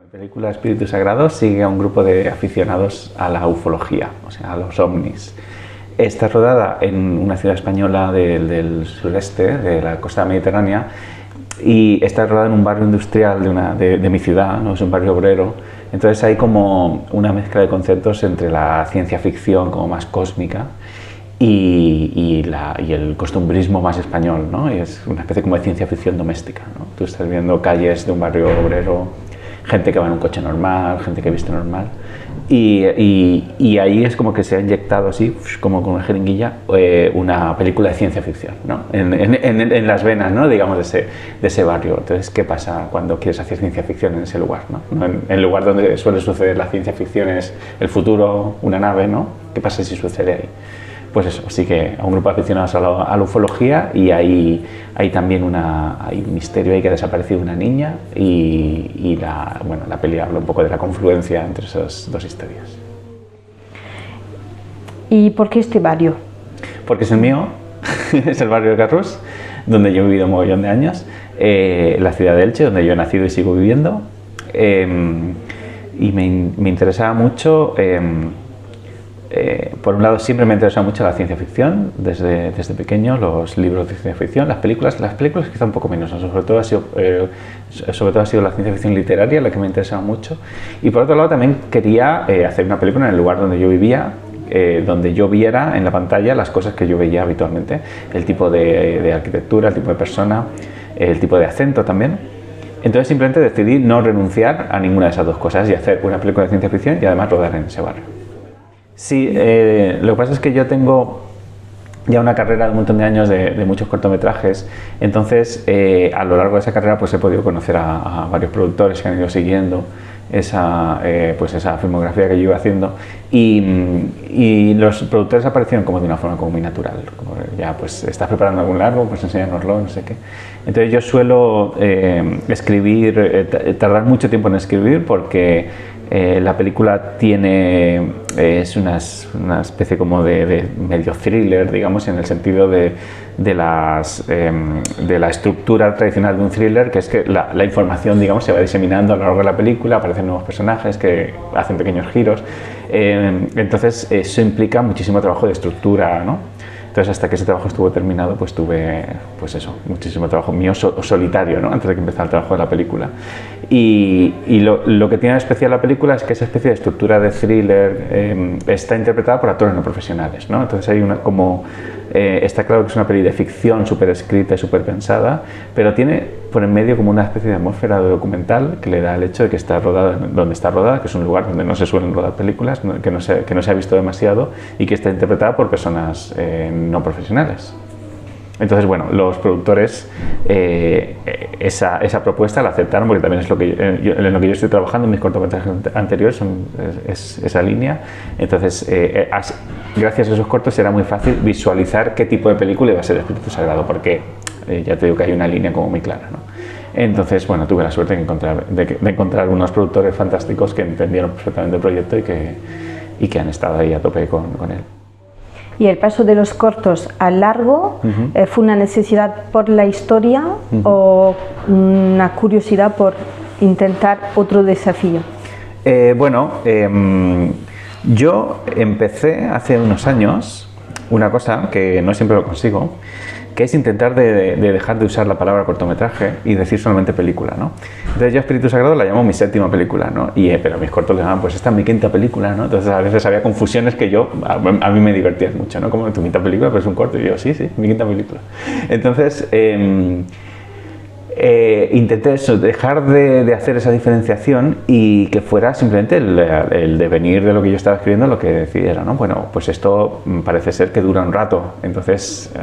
La película Espíritu Sagrado sigue a un grupo de aficionados a la ufología, o sea, a los ovnis. Está rodada en una ciudad española del sureste, de la costa mediterránea, y está rodada en un barrio industrial de mi ciudad, ¿no? Es un barrio obrero. Entonces hay como una mezcla de conceptos entre la ciencia ficción como más cósmica y el costumbrismo más español, ¿no? Y es una especie como de ciencia ficción doméstica, ¿no? Tú estás viendo calles de un barrio obrero, gente que va en un coche normal, gente que viste normal, y ahí es como que se ha inyectado así, como con una jeringuilla, una película de ciencia ficción, ¿no? en las venas, ¿no? Digamos, de ese barrio. Entonces, ¿qué pasa cuando quieres hacer ciencia ficción en ese lugar, ¿no? En el lugar donde suele suceder la ciencia ficción es el futuro, una nave, ¿no? ¿Qué pasa si sucede ahí? Pues eso, sí que a un grupo de aficionados a la ufología, y hay también hay un misterio ahí, que ha desaparecido una niña, y la peli habla un poco de la confluencia entre esas dos historias. ¿Y por qué este barrio? Porque es el mío, es el barrio de Carrús, donde yo he vivido un mogollón de años, la ciudad de Elche, donde yo he nacido y sigo viviendo, y me interesaba mucho. Por un lado, siempre me ha interesado mucho la ciencia ficción, desde pequeño, los libros de ciencia ficción, las películas quizá un poco menos, ¿no? sobre todo ha sido la ciencia ficción literaria la que me ha interesado mucho. Y por otro lado, también quería hacer una película en el lugar donde yo vivía, donde yo viera en la pantalla las cosas que yo veía habitualmente, el tipo de arquitectura, el tipo de persona, el tipo de acento también. Entonces simplemente decidí no renunciar a ninguna de esas dos cosas y hacer una película de ciencia ficción y además rodar en ese barrio. Sí, lo que pasa es que yo tengo ya una carrera de un montón de años de muchos cortometrajes, entonces a lo largo de esa carrera pues he podido conocer a varios productores que han ido siguiendo esa filmografía que yo iba haciendo, y los productores aparecieron como de una forma como muy natural, como ya pues estás preparando algún largo, pues enséñanoslo, no sé qué. Entonces yo suelo tardar mucho tiempo en escribir, porque la película es una especie como de medio thriller, digamos, en el sentido de la estructura tradicional de un thriller, que es que la información, digamos, se va diseminando a lo largo de la película, aparecen nuevos personajes que hacen pequeños giros, entonces eso implica muchísimo trabajo de estructura, ¿no? Entonces, hasta que ese trabajo estuvo terminado, pues tuve, pues eso, muchísimo trabajo mío solitario, ¿no? Antes de que empezara el trabajo de la película. Y lo que tiene de especial la película es que esa especie de estructura de thriller está interpretada por actores no profesionales, ¿no? Entonces hay está claro que es una peli de ficción súper escrita y súper pensada, pero tiene por en medio como una especie de atmósfera de documental que le da el hecho de que está rodada donde está rodada, que es un lugar donde no se suelen rodar películas, que no se ha visto demasiado, y que está interpretada por personas no profesionales. Entonces, bueno, los productores esa propuesta la aceptaron, porque también es en lo que yo estoy trabajando en mis cortometrajes anteriores, es esa línea. Entonces, gracias a esos cortos era muy fácil visualizar qué tipo de película iba a ser Espíritu Sagrado, porque ya te digo que hay una línea como muy clara, ¿no? Entonces, bueno, tuve la suerte de encontrar unos productores fantásticos que entendieron perfectamente el proyecto y que han estado ahí a tope con él. ¿Y el paso de los cortos al largo fue una necesidad por la historia o una curiosidad por intentar otro desafío? Yo empecé hace unos años una cosa que no siempre lo consigo, que es intentar de dejar de usar la palabra cortometraje y decir solamente película, ¿no? Entonces yo Espíritu Sagrado la llamo mi séptima película, ¿no? Pero mis cortos le llaman, pues esta es mi quinta película, ¿no? Entonces a veces había confusiones que a mí me divertían mucho, ¿no? Como tu quinta película, pero es un corto, y yo, sí, mi quinta película. Entonces intenté eso, dejar de hacer esa diferenciación y que fuera simplemente el devenir de lo que yo estaba escribiendo lo que decidiera, ¿no? Bueno, pues esto parece ser que dura un rato, entonces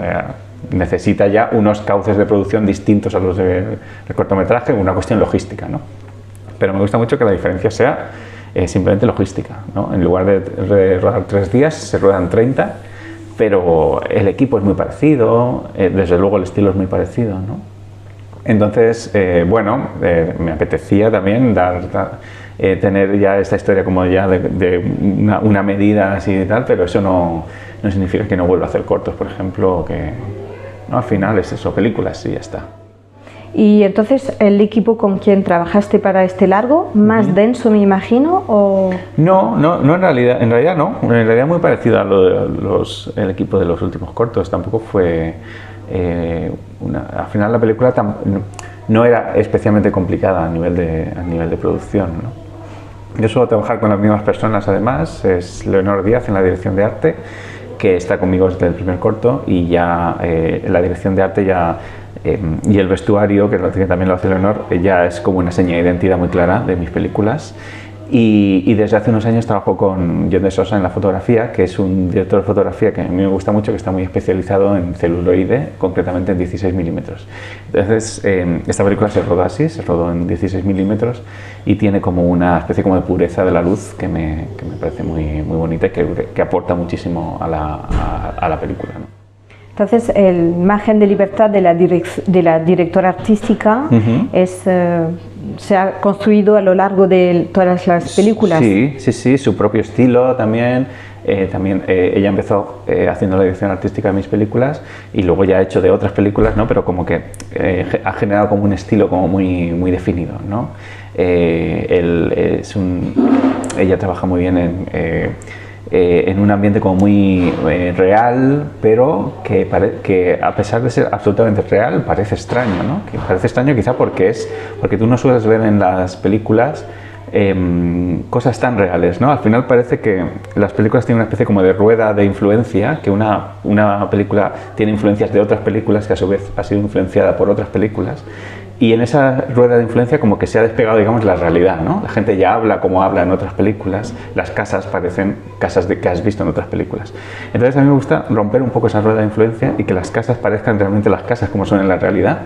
necesita ya unos cauces de producción distintos a los del cortometraje, una cuestión logística, ¿no? Pero me gusta mucho que la diferencia sea simplemente logística, ¿no? En lugar de rodar 3 días, se ruedan 30, pero el equipo es muy parecido, desde luego el estilo es muy parecido, ¿no? Entonces, me apetecía también tener ya esta historia como ya de una medida así y tal, pero eso no significa que no vuelva a hacer cortos, por ejemplo, que no, al final es eso, películas y ya está. Y entonces, ¿el equipo con quien trabajaste para este largo, más denso me imagino? O... No, en realidad no. En realidad muy parecido a el equipo de los últimos cortos. Tampoco fue... al final la película no era especialmente complicada a nivel de producción, ¿no? Yo suelo trabajar con las mismas personas además. Es Leonor Díaz en la dirección de arte, que está conmigo desde el primer corto, y ya la dirección de arte ya... y el vestuario, que también lo hace Leonor, ya es como una seña de identidad muy clara de mis películas. Y desde hace unos años trabajo con John de Sosa en la fotografía, que es un director de fotografía que a mí me gusta mucho, que está muy especializado en celuloide, concretamente en 16 milímetros. Entonces, esta película se rodó así, se rodó en 16 milímetros y tiene como una especie como de pureza de la luz que me parece muy bonita y que aporta muchísimo a la película, ¿no? Entonces, el margen de libertad de la directora artística se ha construido a lo largo de todas las películas. Sí, su propio estilo también. Ella empezó haciendo la dirección artística de mis películas y luego ya ha hecho de otras películas, ¿no? Pero como que ha generado como un estilo como muy definido, ¿no? Ella trabaja muy bien en un ambiente como muy real, pero que a pesar de ser absolutamente real, parece extraño, ¿no? Que parece extraño quizá porque tú no sueles ver en las películas cosas tan reales, ¿no? Al final parece que las películas tienen una especie como de rueda de influencia, que una película tiene influencias de otras películas que a su vez ha sido influenciada por otras películas, y en esa rueda de influencia como que se ha despegado, digamos, la realidad, ¿no? La gente ya habla como habla en otras películas, las casas parecen casas que has visto en otras películas. Entonces a mí me gusta romper un poco esa rueda de influencia y que las casas parezcan realmente las casas como son en la realidad,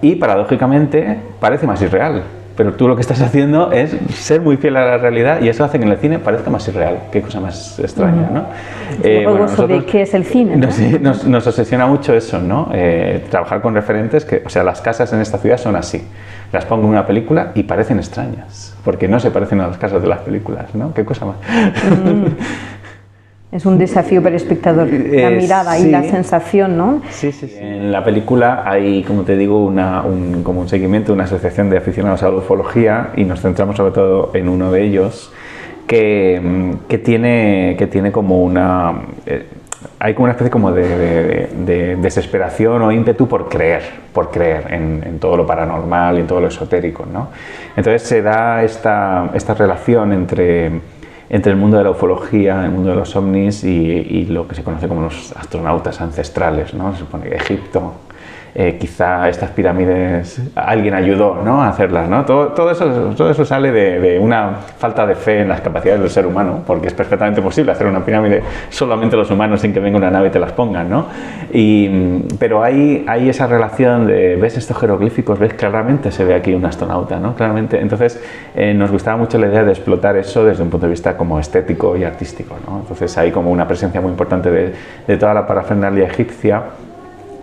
y paradójicamente parece más irreal. Pero tú lo que estás haciendo es ser muy fiel a la realidad y eso hace que en el cine parezca más irreal. Qué cosa más extraña, ¿no? ¿De qué es el cine? ¿No? Nos obsesiona mucho eso, ¿no? Trabajar con referentes o sea, las casas en esta ciudad son así. Las pongo en una película y parecen extrañas, porque no se parecen a las casas de las películas, ¿no? Qué cosa más. Es un desafío para el espectador, la mirada y la sensación, ¿no? Sí. En la película hay, como te digo, como un seguimiento, una asociación de aficionados a la ufología, y nos centramos sobre todo en uno de ellos que tiene como hay como una especie como de desesperación o ímpetu por creer en todo lo paranormal y en todo lo esotérico, ¿no? Entonces se da esta relación entre el mundo de la ufología, el mundo de los ovnis y lo que se conoce como los astronautas ancestrales, ¿no? Se supone que Egipto, quizá estas pirámides, alguien ayudó, ¿no?, a hacerlas, ¿no? Todo eso sale de una falta de fe en las capacidades del ser humano, porque es perfectamente posible hacer una pirámide solamente los humanos sin que venga una nave y te las pongan, ¿no? Pero hay esa relación de, ves estos jeroglíficos, ves claramente se ve aquí un astronauta, ¿no? Claramente. Entonces nos gustaba mucho la idea de explotar eso desde un punto de vista como estético y artístico, ¿no? Entonces hay como una presencia muy importante de toda la parafernalia egipcia,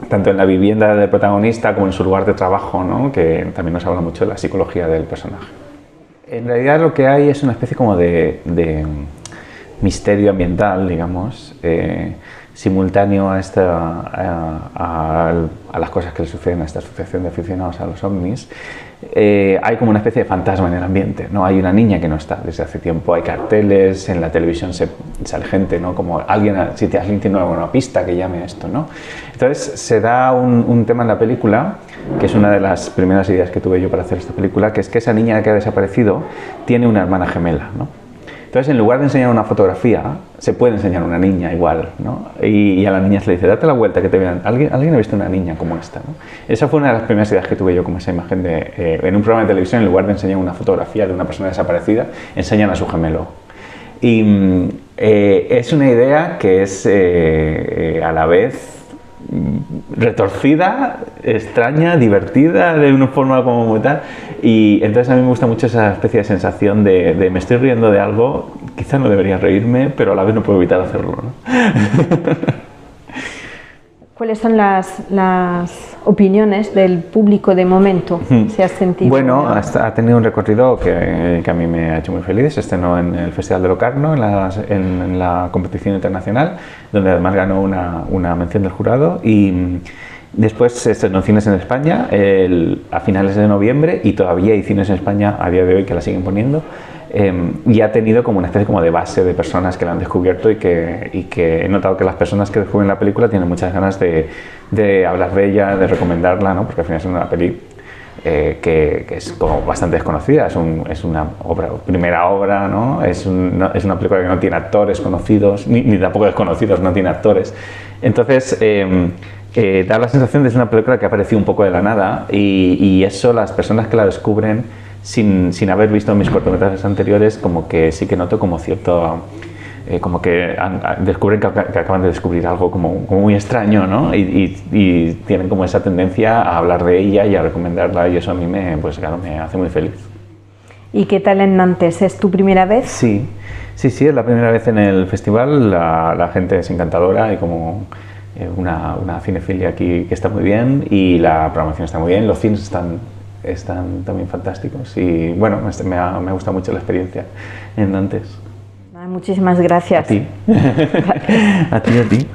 tanto en la vivienda del protagonista como en su lugar de trabajo, ¿no? Que también nos habla mucho de la psicología del personaje. En realidad lo que hay es una especie como de misterio ambiental, digamos, simultáneo a las cosas que le suceden a esta asociación de aficionados a los ovnis. Hay como una especie de fantasma en el ambiente, ¿no? Hay una niña que no está desde hace tiempo, hay carteles, en la televisión sale gente, ¿no? Como si alguien tiene alguna pista que llame a esto, ¿no? Entonces se da un tema en la película, que es una de las primeras ideas que tuve yo para hacer esta película, que es que esa niña que ha desaparecido tiene una hermana gemela, ¿no? Entonces, en lugar de enseñar una fotografía, se puede enseñar una niña igual, ¿no? Y a la niña se le dice, date la vuelta que te vean. ¿Alguien ha visto una niña como esta, ¿no? Esa fue una de las primeras ideas que tuve yo, como esa imagen en un programa de televisión, en lugar de enseñar una fotografía de una persona desaparecida, enseñan a su gemelo. Y es una idea que es a la vez retorcida, extraña, divertida, de una forma como muy tal, y entonces a mí me gusta mucho esa especie de sensación de me estoy riendo de algo, quizás no debería reírme, pero a la vez no puedo evitar hacerlo, ¿no? ¿Cuáles son las opiniones del público de momento? ¿Se ha sentido? Bueno, ha tenido un recorrido que a mí me ha hecho muy feliz. Se estrenó en el Festival de Locarno, en la competición internacional, donde además ganó una mención del jurado, y Después se estrenó en cines en España a finales de noviembre y todavía hay cines en España a día de hoy que la siguen poniendo. Y ha tenido como una especie como de base de personas que la han descubierto y que he notado que las personas que descubren la película tienen muchas ganas de hablar de ella, de recomendarla, ¿no? Porque al final es una peli que es como bastante desconocida, es una primera obra, ¿no? Es una película que no tiene actores conocidos, ni tampoco desconocidos, no tiene actores. Entonces, da la sensación de que es una película que ha aparecido un poco de la nada y eso las personas que la descubren sin haber visto mis cortometrajes anteriores, como que sí que noto como cierto... como que descubren que acaban de descubrir algo como muy extraño, ¿no? Y tienen como esa tendencia a hablar de ella y a recomendarla y eso a mí pues claro, me hace muy feliz. ¿Y qué tal en Nantes? ¿Es tu primera vez? Sí, es la primera vez en el festival, la gente es encantadora y como una cinefilia aquí que está muy bien y la programación está muy bien, los cines están también fantásticos y bueno, me ha gustado mucho la experiencia en Nantes. Muchísimas gracias. A ti. A ti.